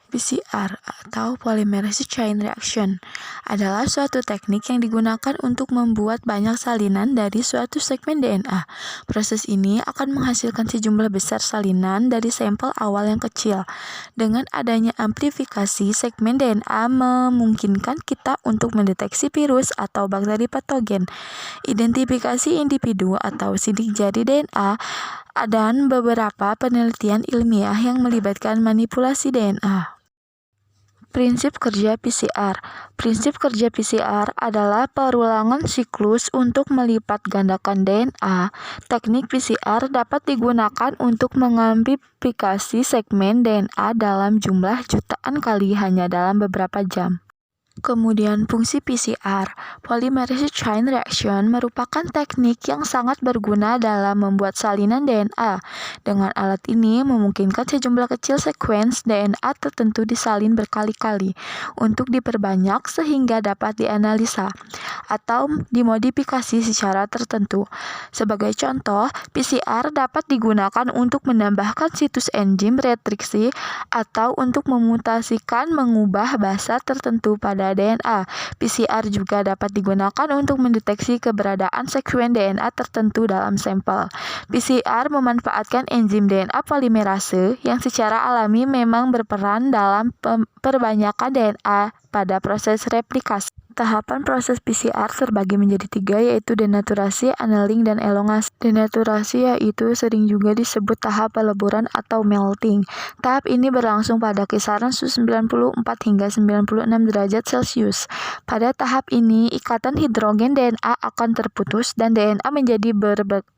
PCR atau Polymerase Chain Reaction adalah suatu teknik yang digunakan untuk membuat banyak salinan dari suatu segmen DNA. Proses ini akan menghasilkan sejumlah besar salinan dari sampel awal yang kecil. Dengan adanya amplifikasi segmen DNA memungkinkan kita untuk mendeteksi virus atau bakteri patogen, identifikasi individu atau sidik jari DNA, dan beberapa penelitian ilmiah yang melibatkan manipulasi DNA. Prinsip kerja PCR. Prinsip kerja PCR adalah perulangan siklus untuk melipat gandakan DNA. Teknik PCR dapat digunakan untuk mengamplifikasi segmen DNA dalam jumlah jutaan kali hanya dalam beberapa jam. Kemudian fungsi PCR, Polymerase Chain Reaction merupakan teknik yang sangat berguna dalam membuat salinan DNA. Dengan alat ini memungkinkan sejumlah kecil sekuens DNA tertentu disalin berkali-kali untuk diperbanyak sehingga dapat dianalisa atau dimodifikasi secara tertentu. Sebagai contoh, PCR dapat digunakan untuk menambahkan situs enzim retriksi atau untuk mengubah basa tertentu pada DNA. PCR juga dapat digunakan untuk mendeteksi keberadaan sekuen DNA tertentu dalam sampel. PCR memanfaatkan enzim DNA polimerase yang secara alami memang berperan dalam perbanyakan DNA pada proses replikasi. Tahapan proses PCR terbagi menjadi 3, yaitu denaturasi, annealing, dan elongasi. Denaturasi yaitu sering juga disebut tahap peleburan atau melting. Tahap ini berlangsung pada kisaran suhu 94 hingga 96 derajat Celcius. Pada tahap ini, ikatan hidrogen DNA akan terputus dan DNA menjadi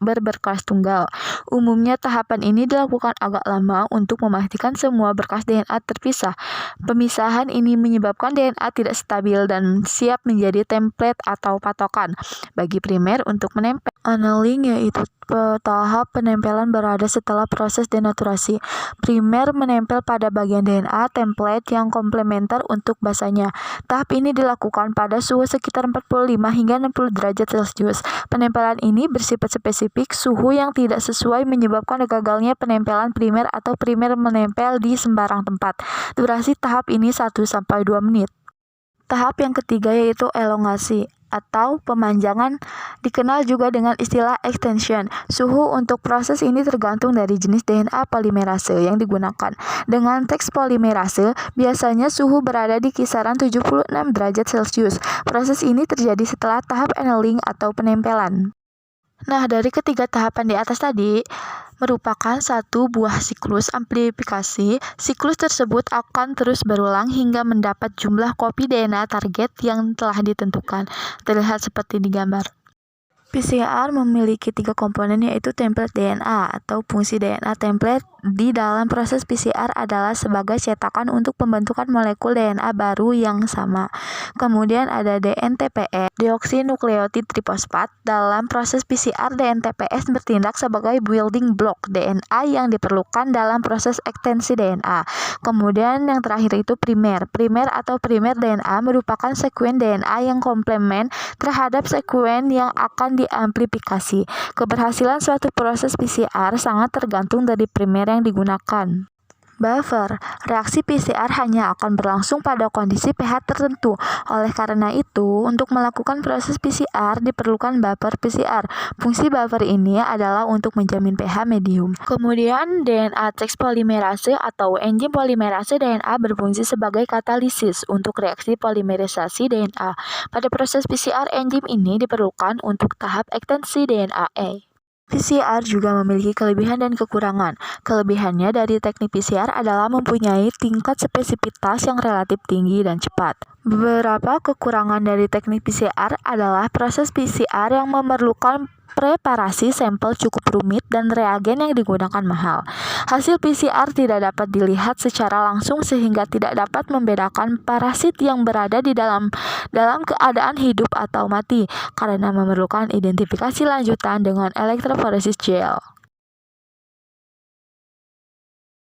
berberkas tunggal. Umumnya tahapan ini dilakukan agak lama untuk memastikan semua berkas DNA terpisah. Pemisahan ini menyebabkan DNA tidak stabil dan siap menjadi template atau patokan bagi primer untuk menempel. Annealing yaitu tahap penempelan berada setelah proses denaturasi. Primer menempel pada bagian DNA template yang komplementer untuk basanya. Tahap ini dilakukan pada suhu sekitar 45 hingga 60 derajat Celcius. Penempelan ini bersifat spesifik. Suhu yang tidak sesuai menyebabkan gagalnya penempelan primer atau primer menempel di sembarang tempat. Durasi tahap ini 1-2 menit. Tahap yang ketiga yaitu elongasi atau pemanjangan, dikenal juga dengan istilah extension. Suhu untuk proses ini tergantung dari jenis DNA polimerase yang digunakan. Dengan teks polimerase, biasanya suhu berada di kisaran 76 derajat Celcius. Proses ini terjadi setelah tahap annealing atau penempelan. Nah, dari ketiga tahapan di atas tadi merupakan satu buah siklus amplifikasi. Siklus tersebut akan terus berulang hingga mendapat jumlah kopi DNA target yang telah ditentukan. Terlihat seperti di gambar. PCR memiliki 3 komponen, yaitu template DNA atau fungsi DNA template di dalam proses PCR adalah sebagai cetakan untuk pembentukan molekul DNA baru yang sama. Kemudian ada DNTPS, deoksinukleotid trifosfat. Dalam proses PCR, DNTPS bertindak sebagai building block DNA yang diperlukan dalam proses ekstensi DNA. Kemudian yang terakhir itu primer. Primer atau primer DNA merupakan sekuen DNA yang komplement terhadap sekuen yang akan diamplifikasi. Keberhasilan suatu proses PCR sangat tergantung dari primer yang digunakan. Buffer. Reaksi PCR hanya akan berlangsung pada kondisi pH tertentu. Oleh karena itu, untuk melakukan proses PCR diperlukan buffer PCR. Fungsi buffer ini adalah untuk menjamin pH medium. Kemudian DNA teks polimerase atau enzim polimerase DNA berfungsi sebagai katalisis untuk reaksi polimerisasi DNA. Pada proses PCR, enzim ini diperlukan untuk tahap ekstensi DNA. PCR juga memiliki kelebihan dan kekurangan. Kelebihannya dari teknik PCR adalah mempunyai tingkat spesifitas yang relatif tinggi dan cepat. Beberapa kekurangan dari teknik PCR adalah proses PCR yang memerlukan preparasi sampel cukup rumit dan reagen yang digunakan mahal. Hasil PCR tidak dapat dilihat secara langsung sehingga tidak dapat membedakan parasit yang berada di dalam keadaan hidup atau mati karena memerlukan identifikasi lanjutan dengan elektroforesis gel.